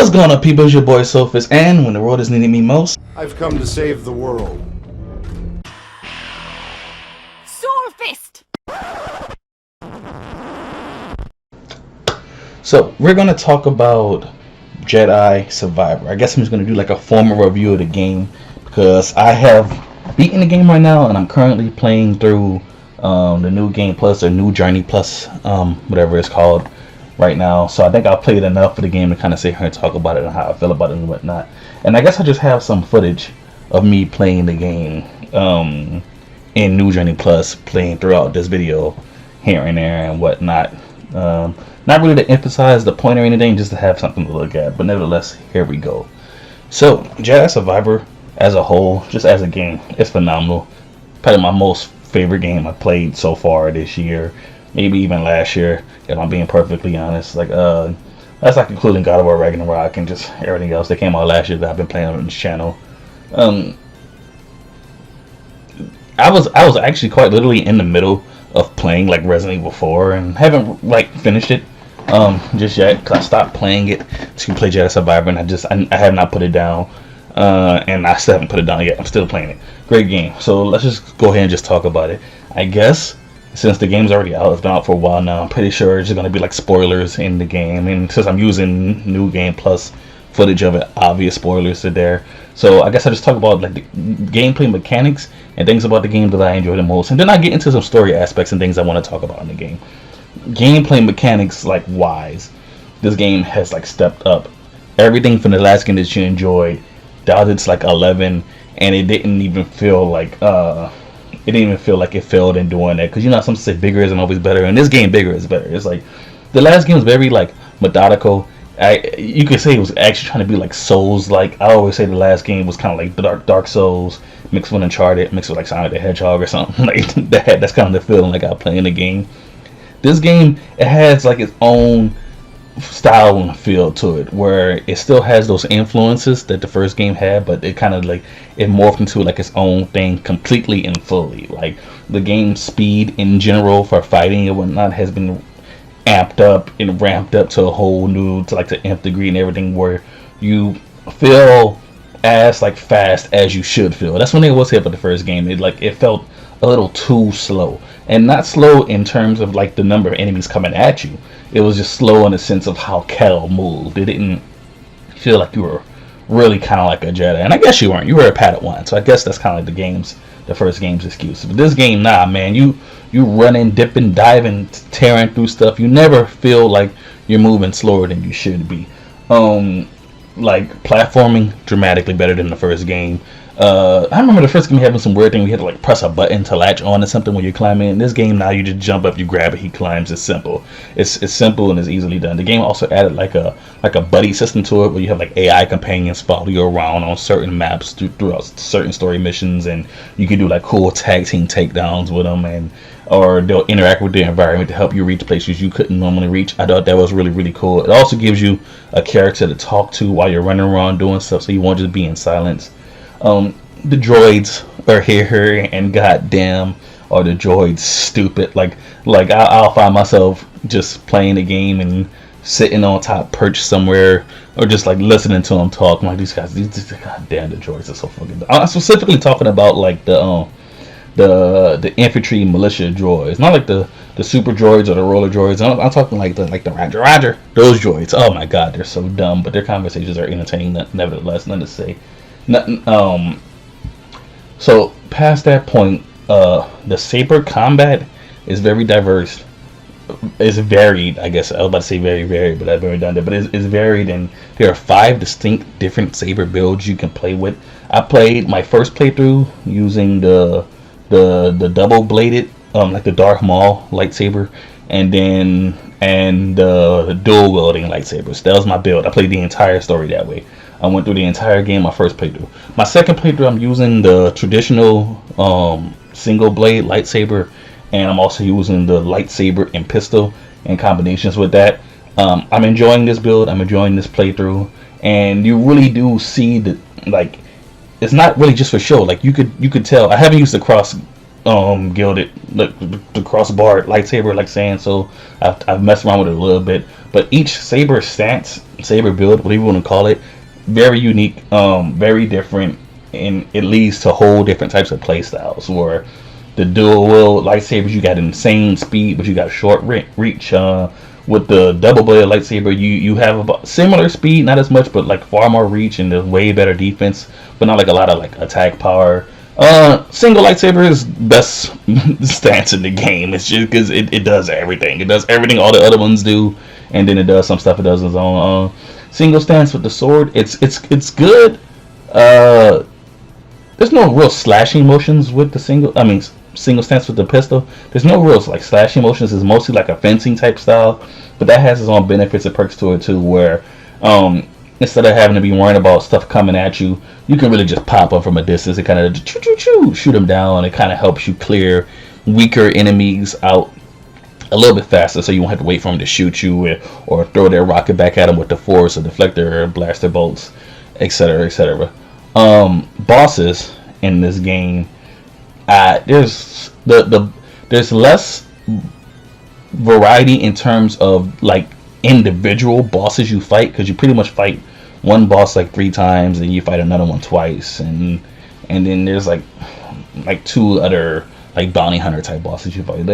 What's going on, people? It's your boy Sophus, and when the world is needing me most, I've come to save the world. Swordfist! So we're gonna talk about Jedi Survivor. I guess I'm just gonna do like a formal review of the game because I have beaten the game right now, and I'm currently playing through the new game plus or new journey plus, whatever it's called right now. So I think I've played enough of the game to kind of sit here and talk about it and how I feel about it and whatnot. And I guess I just have some footage of me playing the game in New Journey Plus, playing throughout this video here and there and whatnot. Not really to emphasize the point or anything, just to have something to look at. But nevertheless, here we go. So Jedi Survivor as a whole, just as a game, it's phenomenal. Probably my most favorite game I played so far this year, maybe even last year, if I'm being perfectly honest. Like that's like including God of War Ragnarok and just everything else that came out last year that I've been playing on this channel. I was actually quite literally in the middle of playing like Resident Evil 4 and haven't like finished it just yet, because I stopped playing it to play Jedi Survivor, and I have not put it down, and I still haven't put it down yet. I'm still playing it. Great game. So let's just go ahead and just talk about it. I guess since the game's already out, it's been out for a while now, I'm pretty sure it's going to be like spoilers in the game, and since I'm using New Game Plus footage of it, obvious spoilers are there. So I guess I just talk about like the gameplay mechanics and things about the game that I enjoy the most, and then I get into some story aspects and things I want to talk about in the game. Gameplay mechanics, like wise, this game has like stepped up everything from the last game that you enjoyed down to like 11, and it didn't even feel like it failed in doing that, because you know some say bigger isn't always better, and this game bigger is better. It's like the last game was very like methodical. You could say it was actually trying to be like Souls. Like I always say, the last game was kind of like Dark Souls mixed with Uncharted, mixed with like Sonic the Hedgehog or something like that. That's kind of the feeling like I play in the game. This game, it has like its own style and feel to it, where it still has those influences that the first game had, but it kind of like it morphed into like its own thing completely and fully. Like the game's speed in general for fighting and whatnot has been amped up and ramped up to a whole new, to like the nth degree and everything, where you feel as like fast as you should feel. That's one thing I will say about the first game. It felt a little too slow, and not slow in terms of like the number of enemies coming at you. It was just slow in the sense of how Cal moved. It didn't feel like you were really kind of like a Jedi, and I guess you weren't. You were a Padawan, so I guess that's kind of like the first game's excuse. But this game, nah, man, you running, dipping, diving, tearing through stuff. You never feel like you're moving slower than you should be. Like platforming, dramatically better than the first game. I remember the first game having some weird thing. We had to like press a button to latch on to something when you're climbing. In this game now, you just jump up, you grab it, he climbs. It's simple. It's simple and it's easily done. The game also added like a buddy system to it, where you have like AI companions follow you around on certain maps throughout certain story missions, and you can do like cool tag team takedowns with them, or they'll interact with the environment to help you reach places you couldn't normally reach. I thought that was really, really cool. It also gives you a character to talk to while you're running around doing stuff, so you won't just be in silence. The droids are here, and goddamn, are the droids stupid. Like I'll find myself just playing the game and sitting on top perch somewhere, or just like listening to them talk. I'm like, these goddamn, the droids are so fucking dumb. I'm specifically talking about like the infantry militia droids, not like the super droids or the roller droids. I'm talking like the Roger, those droids. Oh my god, they're so dumb, but their conversations are entertaining nevertheless. Nothing to say. Nothing. So past that point, the saber combat is very diverse. It's varied, I guess. I was about to say very varied, but that's very redundant. But it's varied, and there are 5 distinct different saber builds you can play with. I played my first playthrough using the double bladed, like the Darth Maul lightsaber, and the dual wielding lightsabers. That was my build. I played the entire story that way. I went through the entire game my first playthrough. My second playthrough, I'm using the traditional single blade lightsaber, and I'm also using the lightsaber and pistol in combinations with that. I'm enjoying this build. I'm enjoying this playthrough, and you really do see that, like, it's not really just for show. Like you could tell. I haven't used the cross gilded, the crossbar lightsaber, like saying, so I've messed around with it a little bit, but each saber stance, saber build, whatever you want to call it, very unique, very different, and it leads to whole different types of play styles. Where the dual wield lightsabers, you got insane speed, but you got short reach. With the double bladed lightsaber, you have about similar speed, not as much, but like far more reach and way better defense, but not like a lot of like attack power. Single lightsaber is best stance in the game. It's just because it does everything. It does everything all the other ones do, and then it does some stuff it does its own. Single stance with the sword, it's good. There's no real slashing motions with the single stance with the pistol. There's no real like slashing motions. It's mostly like a fencing type style, but that has its own benefits and perks to it too. Where instead of having to be worrying about stuff coming at you, you can really just pop up from a distance and kind of shoot them down. It kind of helps you clear weaker enemies out a little bit faster, so you won't have to wait for them to shoot you or throw their rocket back at them with the force or deflector or blaster bolts, etc., etc. Bosses in this game, there's there's less variety in terms of like individual bosses you fight, because you pretty much fight one boss like 3 times and you fight another one twice, and then there's like 2 other like bounty hunter type bosses you fight.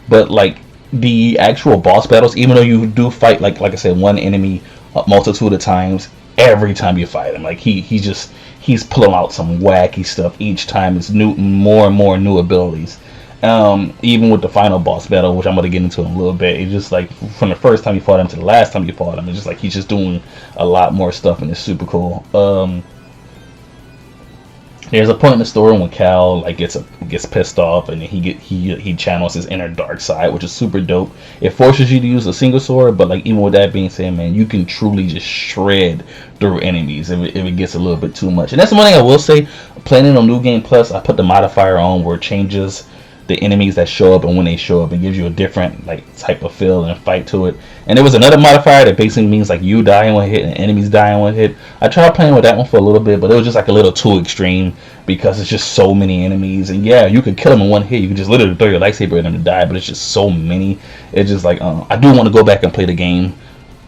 But like the actual boss battles, even though you do fight like I said, one enemy a multitude of times, every time you fight him, like he's pulling out some wacky stuff each time. It's more and more new abilities. Even with the final boss battle, which I'm gonna get into in a little bit, it's just like from the first time you fought him to the last time you fought him, it's just like he's just doing a lot more stuff, and it's super cool. There's a point in the story when Cal like gets pissed off, and he channels his inner dark side, which is super dope. It forces you to use a single sword, but like even with that being said, man, you can truly just shred through enemies if it gets a little bit too much. And that's one thing I will say. Playing it on New Game Plus, I put the modifier on where it changes the enemies that show up and when they show up, and gives you a different like type of feel and fight to it. And there was another modifier that basically means like you die in one hit and enemies die in one hit. I tried playing with that one for a little bit, but it was just like a little too extreme because it's just so many enemies. And yeah, you could kill them in one hit. You could just literally throw your lightsaber at them to die, but it's just so many. It's just like I do want to go back and play the game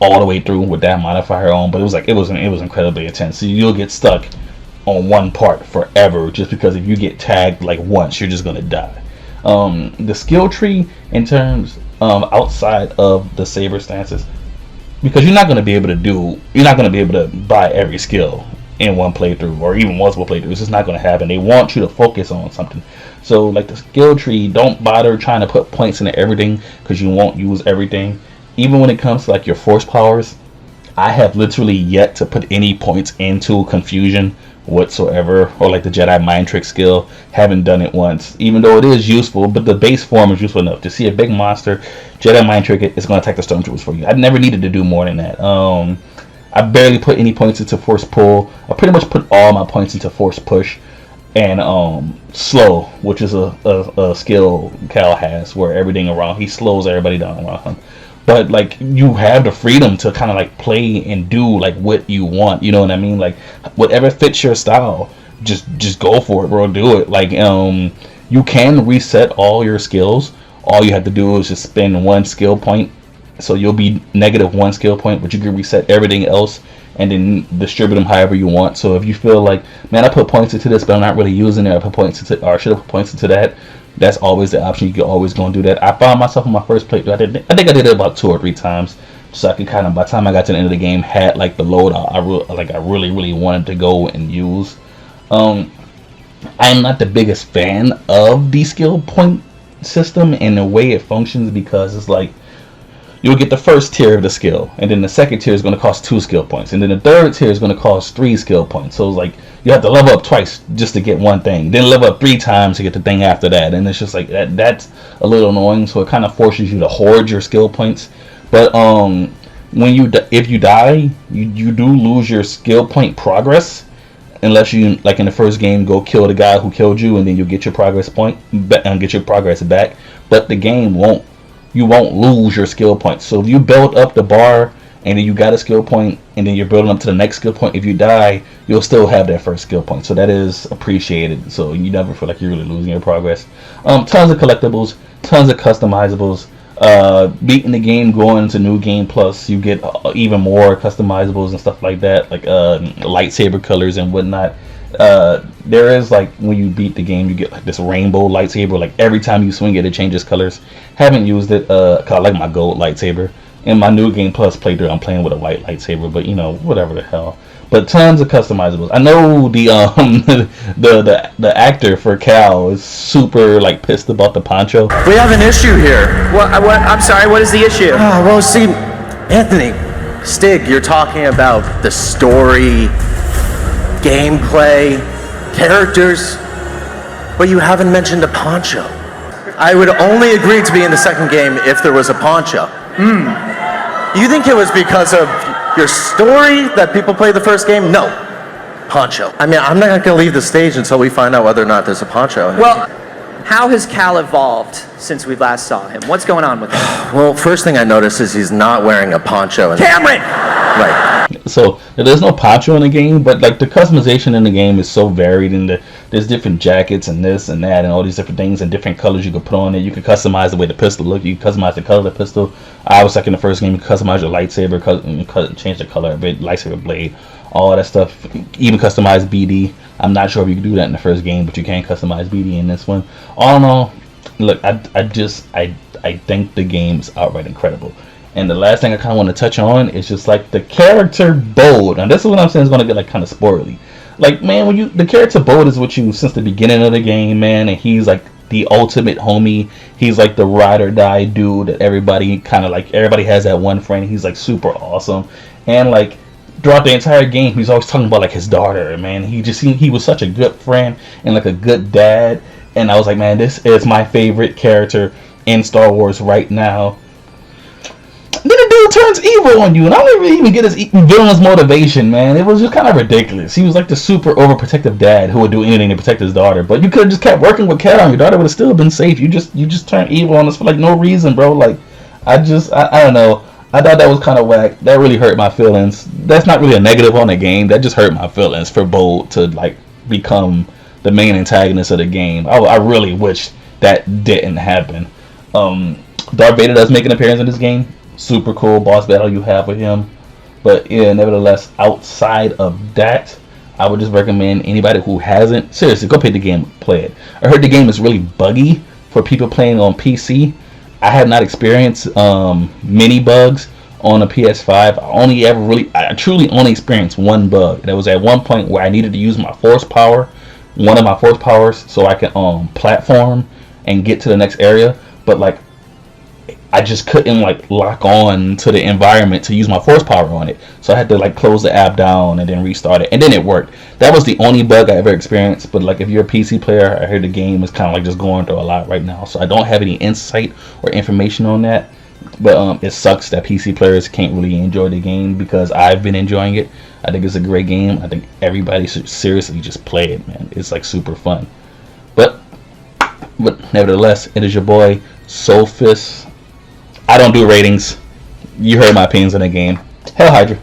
all the way through with that modifier on, but it was incredibly intense. So you'll get stuck on one part forever just because if you get tagged like once, you're just gonna die. The skill tree in terms outside of the saber stances, because you're not going to be able to buy every skill in one playthrough or even multiple playthroughs. It's just not going to happen. They want you to focus on something. So like the skill tree, don't bother trying to put points into everything because you won't use everything. Even when it comes to like your force powers, I have literally yet to put any points into confusion whatsoever, or like the Jedi mind trick skill. Haven't done it once, even though it is useful, but the base form is useful enough to see a big monster. Jedi mind trick it, it's going to attack the stormtroopers for you. I never needed to do more than that. I barely put any points into force pull. I pretty much put all my points into force push and slow, which is a skill Cal has where everything around, he slows everybody down around him. But like you have the freedom to kind of like play and do like what you want, you know what I mean? Like whatever fits your style, just go for it, bro. Do it. Like you can reset all your skills. All you have to do is just spend 1 skill point, so you'll be -1 skill point, but you can reset everything else and then distribute them however you want. So if you feel like, man, I put points into this, but I'm not really using it, I put points into, or I should have put points into that. That's always the option. You can always go and do that. I found myself on my first playthrough. I think I did it about 2 or 3 times, so I could kind of, by the time I got to the end of the game, had like the loadout I really wanted to go and use. I'm not the biggest fan of the skill point system and the way it functions, because it's like you'll get the first tier of the skill, and then the second tier is going to cost 2 skill points, and then the third tier is going to cost 3 skill points. So it's like you have to level up twice just to get one thing, then level up 3 times to get the thing after that, and it's just like that's a little annoying. So it kind of forces you to hoard your skill points. But if you die, you do lose your skill point progress, unless you, like in the first game, go kill the guy who killed you, and then you get your progress point and get your progress back. But the game you won't lose your skill points. So if you build up the bar and then you got a skill point and then you're building up to the next skill point, if you die, you'll still have that first skill point. So that is appreciated. So you never feel like you're really losing your progress. Tons of collectibles, tons of customizables. Beating the game, going into New Game Plus, you get even more customizables and stuff like that, like lightsaber colors and whatnot. There is like when you beat the game, you get like this rainbow lightsaber. Like every time you swing it, it changes colors. Haven't used it cause I like my gold lightsaber. In my New Game Plus playthrough, I'm playing with a white lightsaber, but you know, whatever the hell. But tons of customizables. I know the the actor for Cal is super like pissed about the poncho. We have an issue here. What? I'm sorry, what is the issue? Well, see, Anthony, Stig, you're talking about the story, gameplay, characters, but you haven't mentioned a poncho. I would only agree to be in the second game if there was a poncho. You think it was because of your story that people play the first game? No. Poncho. I mean, I'm not going to leave the stage until we find out whether or not there's a poncho. Well, how has Cal evolved since we last saw him? What's going on with him? Well, first thing I noticed is he's not wearing a poncho. Cameron! Right. So there's no poncho in the game, but like the customization in the game is so varied, and there's different jackets and this and that and all these different things and different colors you can put on it. You can customize the way the pistol looks. You can customize the color of the pistol. I was like in the first game, you can customize your lightsaber, change the color of it, lightsaber blade, all that stuff. Even customize BD. I'm not sure if you can do that in the first game, but you can customize BD in this one. All in all, look, I think the game's outright incredible. And the last thing I kind of want to touch on is just like the character Bold. And this is what I'm saying is going to get like kind of spoilery. Like, man, when the character Bold is with you since the beginning of the game, man, and he's like the ultimate homie. He's like the ride or die dude that everybody kind of like. Everybody has that one friend. He's like super awesome, and like throughout the entire game, he's always talking about like his daughter. Man, he was such a good friend and like a good dad. And I was like, man, this is my favorite character in Star Wars right now. Then the dude turns evil on you, and I don't even get his villain's motivation, man. It was just kind of ridiculous. He was like the super overprotective dad who would do anything to protect his daughter. But you could have just kept working with Cal, and your daughter would have still been safe. You just turned evil on us for like no reason, bro. Like, I don't know. I thought that was kind of whack. That really hurt my feelings. That's not really a negative on the game. That just hurt my feelings for Bold to like become the main antagonist of the game. I really wish that didn't happen. Darth Vader does make an appearance in this game. Super cool boss battle you have with him. But yeah, nevertheless, outside of that, I would just recommend anybody who hasn't, seriously, go pick the game, play it. I heard the game is really buggy for people playing on PC. I have not experienced many bugs on a PS5. I truly only experienced one bug. And it was at one point where I needed to use my force power, one of my force powers, so I can platform and get to the next area. But like, I just couldn't like lock on to the environment to use my force power on it. So I had to like close the app down and then restart it, and then it worked. That was the only bug I ever experienced. But like, if you're a PC player, I heard the game is kind of like just going through a lot right now. So I don't have any insight or information on that. But it sucks that PC players can't really enjoy the game, because I've been enjoying it. I think it's a great game. I think everybody should seriously just play it, man. It's like super fun. But nevertheless, it is your boy Soulfist. I don't do ratings. You heard my opinions on the game. Hell Hydra.